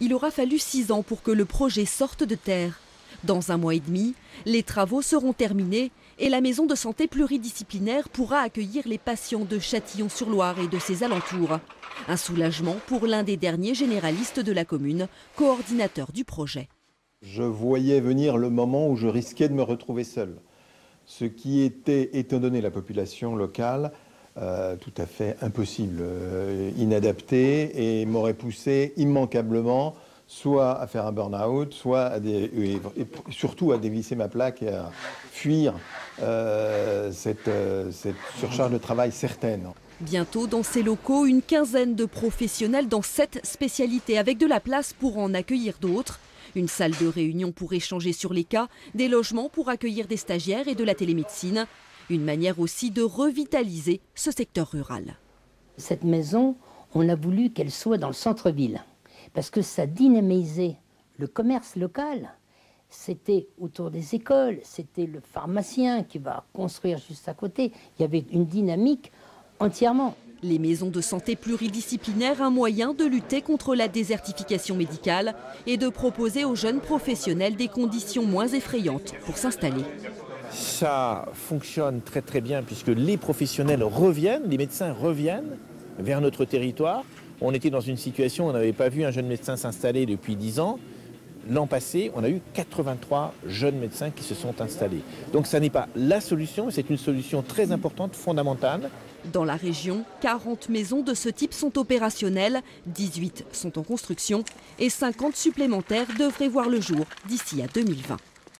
il aura fallu 6 ans pour que le projet sorte de terre. Dans 1 mois et demi, les travaux seront terminés et la maison de santé pluridisciplinaire pourra accueillir les patients de Châtillon-sur-Loire et de ses alentours. Un soulagement pour l'un des derniers généralistes de la commune, coordinateur du projet. Je voyais venir le moment où je risquais de me retrouver seul. Ce qui était, étant donné la population locale, tout à fait impossible, inadapté, et m'aurait poussé immanquablement soit à faire un burn-out, soit et surtout à dévisser ma plaque et à fuir cette surcharge de travail certaine. Bientôt, dans ces locaux, une quinzaine de professionnels dans 7 spécialités, avec de la place pour en accueillir d'autres. Une salle de réunion pour échanger sur les cas, des logements pour accueillir des stagiaires et de la télémédecine. Une manière aussi de revitaliser ce secteur rural. Cette maison, on a voulu qu'elle soit dans le centre-ville, parce que ça dynamisait le commerce local. C'était autour des écoles, c'était le pharmacien qui va construire juste à côté. Il y avait une dynamique entièrement. Les maisons de santé pluridisciplinaires, un moyen de lutter contre la désertification médicale et de proposer aux jeunes professionnels des conditions moins effrayantes pour s'installer. Ça fonctionne très très bien puisque les professionnels reviennent, les médecins reviennent vers notre territoire. On était dans une situation où on n'avait pas vu un jeune médecin s'installer depuis 10 ans. L'an passé, on a eu 83 jeunes médecins qui se sont installés. Donc ça n'est pas la solution, c'est une solution très importante, fondamentale. Dans la région, 40 maisons de ce type sont opérationnelles, 18 sont en construction et 50 supplémentaires devraient voir le jour d'ici à 2020.